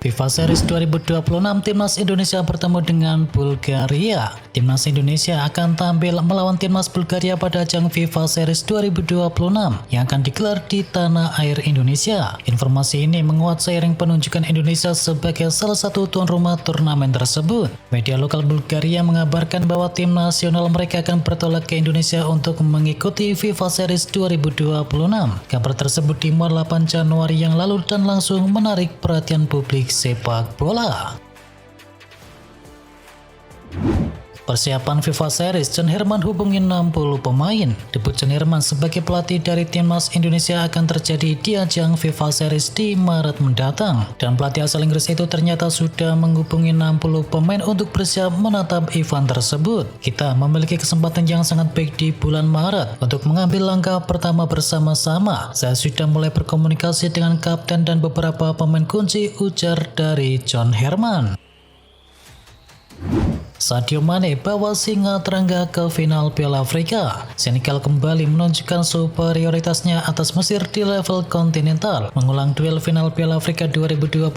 FIFA Series 2026 Timnas Indonesia bertemu dengan Bulgaria. Timnas Indonesia akan tampil melawan Timnas Bulgaria pada ajang FIFA Series 2026 yang akan digelar di tanah air Indonesia. Informasi ini menguat seiring penunjukan Indonesia sebagai salah satu tuan rumah turnamen tersebut. Media lokal Bulgaria mengabarkan bahwa tim nasional mereka akan bertolak ke Indonesia untuk mengikuti FIFA Series 2026. Kabar tersebut dimuat 8 Januari yang lalu dan langsung menarik perhatian publik sepak bola. Persiapan FIFA Series, John Herman hubungi 60 pemain. Debut John Herman sebagai pelatih dari Timnas Indonesia akan terjadi di ajang FIFA Series di Maret mendatang. Dan pelatih asal Inggris itu ternyata sudah menghubungi 60 pemain untuk bersiap menatap event tersebut. Kita memiliki kesempatan yang sangat baik di bulan Maret untuk mengambil langkah pertama bersama-sama. Saya sudah mulai berkomunikasi dengan kapten dan beberapa pemain kunci, ujar dari John Herman. Sadio Mane bawa singa terangga ke final Piala Afrika. Senegal kembali menunjukkan superioritasnya atas Mesir di level kontinental, mengulang duel final Piala Afrika 2021.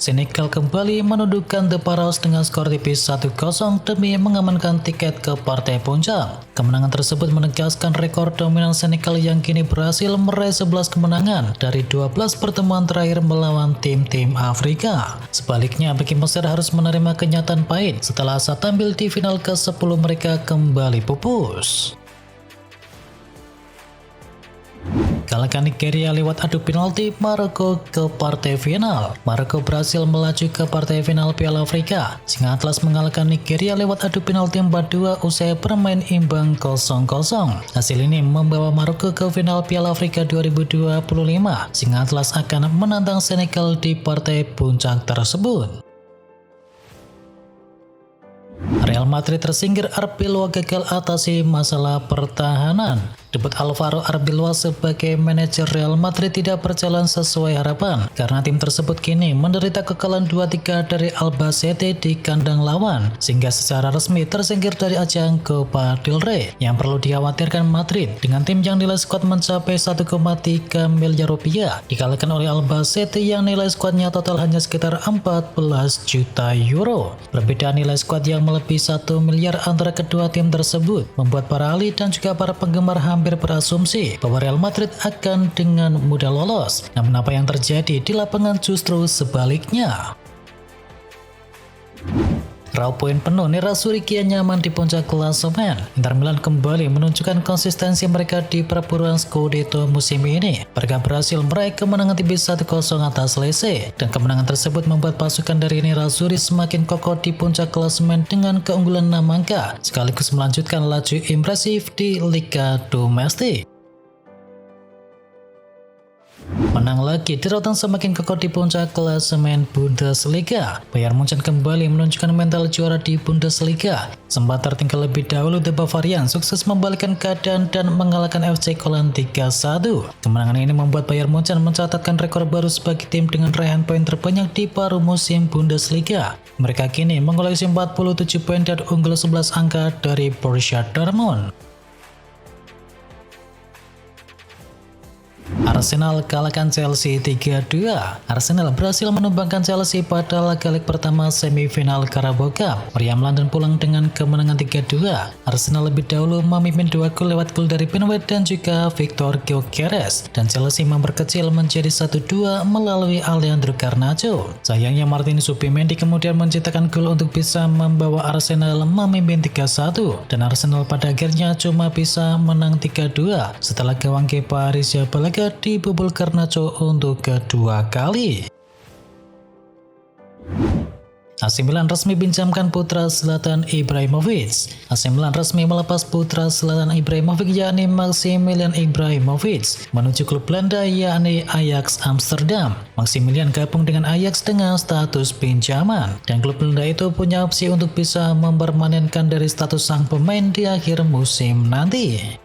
Senegal kembali menundukkan The Pharaohs dengan skor tipis 1-0 demi mengamankan tiket ke partai puncak. Kemenangan tersebut menegaskan rekor dominan Senegal yang kini berhasil meraih 11 kemenangan dari 12 pertemuan terakhir melawan tim-tim Afrika. Sebaliknya, bagi Mesir harus menerima kenyataan pahit setelah saat tampil di final ke-10 mereka kembali pupus. Kalahkan Nigeria lewat adu penalti Maroko ke partai final. Maroko berhasil melaju ke partai final Piala Afrika. Singa Atlas mengalahkan Nigeria lewat adu penalti 4-2 usai bermain imbang 0-0. Hasil ini membawa Maroko ke final Piala Afrika 2025. Singa Atlas akan menantang Senegal di partai puncak tersebut. Real Madrid tersingkir, Arbeloa gagal atasi masalah pertahanan. Debut Alvaro Arbeloa sebagai manajer Real Madrid tidak berjalan sesuai harapan karena tim tersebut kini menderita kekalahan 2-3 dari Albacete di kandang lawan, sehingga secara resmi tersingkir dari ajang Copa del Rey. Yang perlu dikhawatirkan Madrid dengan tim yang nilai skuad mencapai 1,3 miliar rupiah dikalahkan oleh Albacete yang nilai skuadnya total hanya sekitar 14 juta euro. Perbedaan nilai skuad yang melebihi 1 miliar antara kedua tim tersebut membuat para ahli dan juga para penggemar hampir berasumsi bahwa Real Madrid akan dengan mudah lolos. Namun apa yang terjadi di lapangan justru sebaliknya. Rauh poin penuh, Nerazzurri kian nyaman di puncak klasemen. Inter Milan kembali menunjukkan konsistensi mereka di perburuan Scudetto musim ini. Mereka berhasil meraih kemenangan tipis 1-0 atas Lecce, dan kemenangan tersebut membuat pasukan dari Nerazzurri semakin kokoh di puncak klasemen dengan keunggulan 6 angka, sekaligus melanjutkan laju impresif di Liga Domestik. Menang lagi, deretan semakin kokoh di puncak klasemen Bundesliga. Bayern Munchen kembali menunjukkan mental juara di Bundesliga. Sempat tertinggal lebih dahulu, The Bavarian sukses membalikkan keadaan dan mengalahkan FC Köln 3-1. Kemenangan ini membuat Bayern Munchen mencatatkan rekor baru sebagai tim dengan raihan poin terbanyak di paruh musim Bundesliga. Mereka kini mengoleksi 47 poin dan unggul 11 angka dari Borussia Dortmund. Arsenal kalahkan Chelsea 3-2. Arsenal berhasil menumbangkan Chelsea pada laga leg pertama semifinal Carabao Cup. Meriam London pulang dengan kemenangan 3-2. Arsenal lebih dahulu memimpin 2 gol lewat gol dari Ben White dan juga Victor Gyökeres, dan Chelsea memperkecil menjadi 1-2 melalui Alejandro Garnacho. Sayangnya Martin Zubimendi kemudian menciptakan gol untuk bisa membawa Arsenal memimpin 3-1, dan Arsenal pada akhirnya cuma bisa menang 3-2 setelah gawang Kepa Arrizabalaga dibobol Garnacho untuk kedua kali. AC Milan resmi pinjamkan putra Zlatan Ibrahimovic. AC Milan resmi melepas putra Zlatan Ibrahimovic yakni Maximilian Ibrahimovic menuju klub Belanda yakni Ajax Amsterdam. Maximilian gabung dengan Ajax dengan status pinjaman, dan klub Belanda itu punya opsi untuk bisa mempermanenkan dari status sang pemain di akhir musim nanti.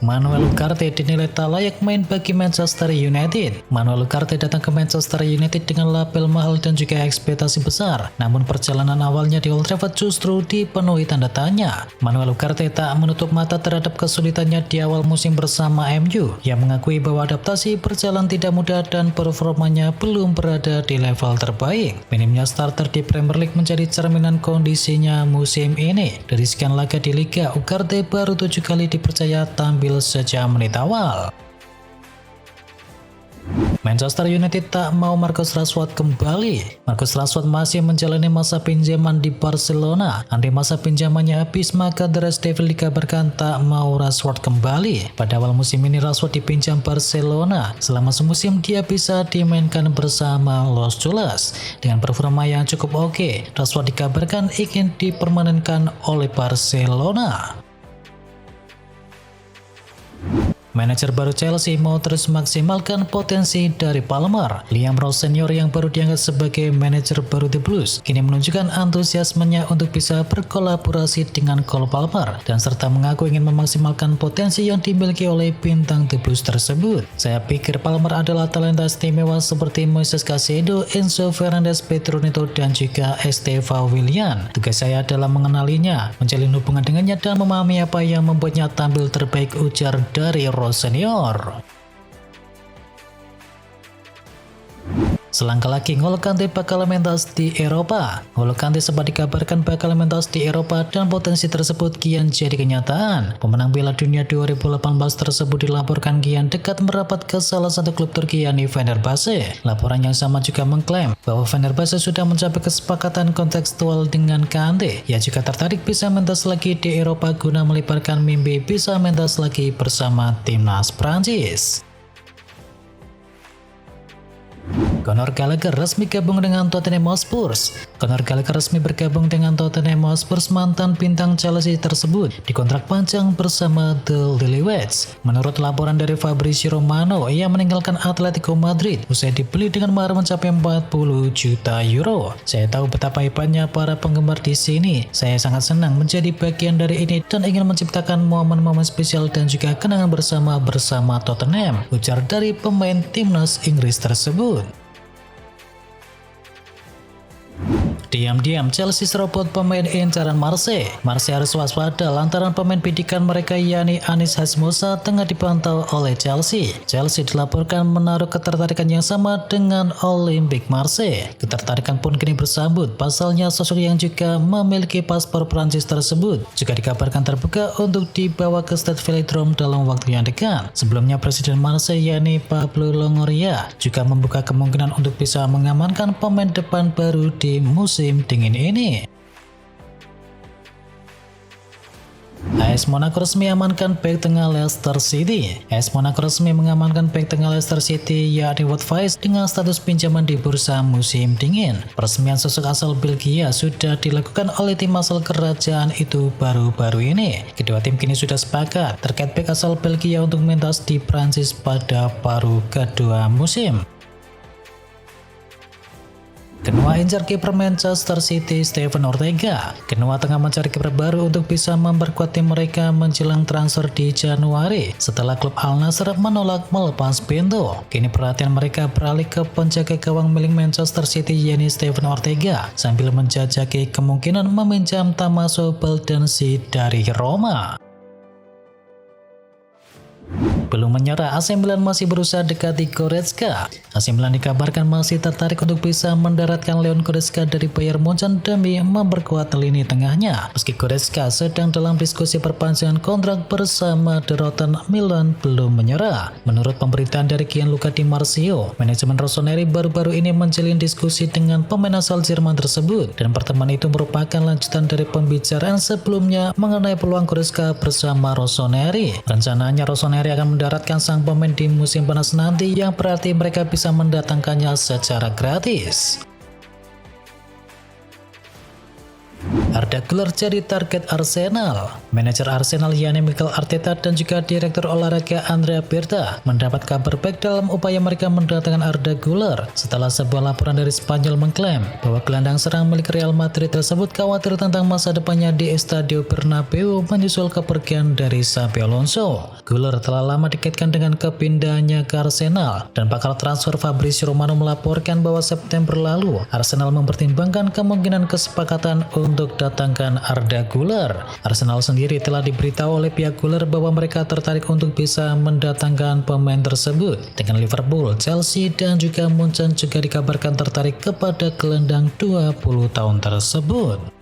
Manuel Ugarte dinilai tak layak main bagi Manchester United. Manuel Ugarte datang ke Manchester United dengan label mahal dan juga ekspektasi besar. Namun perjalanan awalnya di Old Trafford justru dipenuhi tanda tanya. Manuel Ugarte tak menutup mata terhadap kesulitannya di awal musim bersama MU. Yang mengakui bahwa adaptasi berjalan tidak mudah dan performanya belum berada di level terbaik. Minimnya starter di Premier League menjadi cerminan kondisinya musim ini. Dari sekian laga di Liga, Ugarte baru 7 kali dipercaya tampil sejak menit awal. Manchester United tak mau Marcus Rashford kembali. Marcus Rashford masih menjalani masa pinjaman di Barcelona. Andai masa pinjamannya habis, maka The Red Devils dikabarkan tak mau Rashford kembali. Pada awal musim ini Rashford dipinjam Barcelona. Selama semusim dia bisa dimainkan bersama Los Chulas. Dengan performa yang cukup oke, Rashford dikabarkan ingin dipermanenkan oleh Barcelona. Manajer baru Chelsea mau terus maksimalkan potensi dari Palmer. Liam Rose Senior yang baru diangkat sebagai manajer baru The Blues kini menunjukkan antusiasmenya untuk bisa berkolaborasi dengan Cole Palmer dan serta mengaku ingin memaksimalkan potensi yang dimiliki oleh bintang The Blues tersebut. Saya pikir Palmer adalah talenta istimewa seperti Moises Caicedo, Enzo Fernandez, Pedro Neto dan juga Estevao Willian. Tugas saya adalah mengenalinya, menjalin hubungan dengannya dan memahami apa yang membuatnya tampil terbaik, ujar dari Senior. Selangkah lagi N'Golo Kante bakal mentas di Eropa. N'Golo Kante sempat dikabarkan bakal mentas di Eropa dan potensi tersebut kian jadi kenyataan. Pemenang Piala Dunia 2018 tersebut dilaporkan kian dekat merapat ke salah satu klub Turki yakni Fenerbahce. Laporan yang sama juga mengklaim bahwa Fenerbahce sudah mencapai kesepakatan kontekstual dengan Kante. Ia juga tertarik bisa mentas lagi di Eropa guna melebarkan mimpi bisa mentas lagi bersama timnas Prancis. Conor Gallagher resmi gabung dengan Tottenham Hotspur. Conor Gallagher resmi bergabung dengan Tottenham Hotspur. Mantan bintang Chelsea tersebut dikontrak panjang bersama The Lilywhits. Menurut laporan dari Fabrizio Romano, ia meninggalkan Atletico Madrid usai dibeli dengan mahar mencapai 40 juta euro. Saya tahu betapa hebatnya para penggemar di sini. Saya sangat senang menjadi bagian dari ini dan ingin menciptakan momen-momen spesial dan juga kenangan bersama Tottenham, ujar dari pemain timnas Inggris tersebut. Diam-diam Chelsea serobot pemain incaran Marseille. Marseille harus waspada lantaran pemain bidikan mereka yakni Anis Hasmusa tengah dipantau oleh Chelsea. Chelsea dilaporkan menaruh ketertarikan yang sama dengan Olympique Marseille. Ketertarikan pun kini bersambut. Pasalnya sosok yang juga memiliki paspor Prancis tersebut juga dikabarkan terbuka untuk dibawa ke Stade Velodrome dalam waktu yang dekat. Sebelumnya Presiden Marseille yakni Pablo Longoria juga membuka kemungkinan untuk bisa mengamankan pemain depan baru di musim dingin ini. AS Monaco resmi amankan bek tengah Leicester City. AS Monaco resmi mengamankan bek tengah Leicester City yakni Wout Faes dengan status pinjaman di bursa musim dingin. Peresmian sosok asal Belgia sudah dilakukan oleh tim asal kerajaan itu baru-baru ini. Kedua tim kini sudah sepakat terkait bek asal Belgia untuk mentas di Prancis pada paruh kedua musim. Genoa incar kiper Manchester City Steven Ortega. Genoa tengah mencari kiper baru untuk bisa memperkuat tim mereka menjelang transfer di Januari setelah klub Al Nassr menolak melepas Bento. Kini perhatian mereka beralih ke penjaga gawang milik Manchester City yakni Steven Ortega sambil menjajaki kemungkinan meminjam Tommaso Baldanzi dari Roma. Belum menyerah, AC Milan masih berusaha dekati Goretzka. AC Milan dikabarkan masih tertarik untuk bisa mendaratkan Leon Goretzka dari Bayern Munchen demi memperkuat lini tengahnya. Meski Goretzka sedang dalam diskusi perpanjangan kontrak bersama The Rotten, Milan belum menyerah. Menurut pemberitaan dari Gianluca Di Marzio, manajemen Rossoneri baru-baru ini menjalin diskusi dengan pemain asal Jerman tersebut dan pertemuan itu merupakan lanjutan dari pembicaraan sebelumnya mengenai peluang Goretzka bersama Rossoneri. Rencananya Rossoneri akan mendaratkan sang pemain di musim panas nanti yang berarti mereka bisa mendatangkannya secara gratis. Arda Güler jadi target Arsenal. Manajer Arsenal yakni Mikel Arteta dan juga Direktur Olahraga Andrea Berta mendapat kabar baik dalam upaya mereka mendatangkan Arda Güler setelah sebuah laporan dari Spanyol mengklaim bahwa gelandang serang milik Real Madrid tersebut khawatir tentang masa depannya di Estadio Bernabeu menyusul kepergian dari Xabi Alonso. Güler telah lama dikaitkan dengan kepindahannya ke Arsenal dan pakar transfer Fabrizio Romano melaporkan bahwa September lalu Arsenal mempertimbangkan kemungkinan kesepakatan untuk datangkan Arda Güler. Arsenal sendiri telah diberitahu oleh pihak Güler bahwa mereka tertarik untuk bisa mendatangkan pemain tersebut. Dengan Liverpool, Chelsea, dan juga Munchen juga dikabarkan tertarik kepada gelandang 20 tahun tersebut.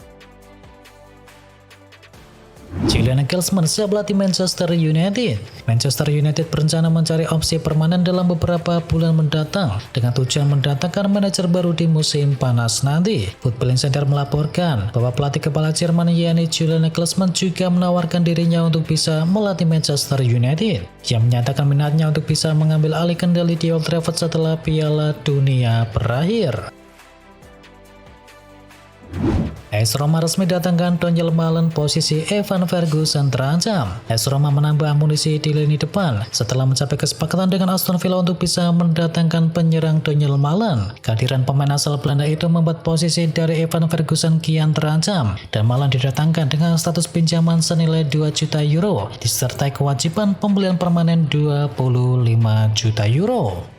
Julian Nagelsmann siap latih Manchester United. Manchester United berencana mencari opsi permanen dalam beberapa bulan mendatang dengan tujuan mendatangkan manajer baru di musim panas nanti. Football Insider melaporkan bahwa pelatih kepala Jerman yakni Julian Nagelsmann juga menawarkan dirinya untuk bisa melatih Manchester United. Ia menyatakan minatnya untuk bisa mengambil alih kendali di Old Trafford setelah Piala Dunia berakhir. AS Roma resmi datangkan Donyell Malen, posisi Evan Ferguson terancam. AS Roma menambah amunisi di lini depan setelah mencapai kesepakatan dengan Aston Villa untuk bisa mendatangkan penyerang Donyell Malen. Kehadiran pemain asal Belanda itu membuat posisi dari Evan Ferguson kian terancam dan Malen didatangkan dengan status pinjaman senilai 2 juta euro disertai kewajiban pembelian permanen 25 juta euro.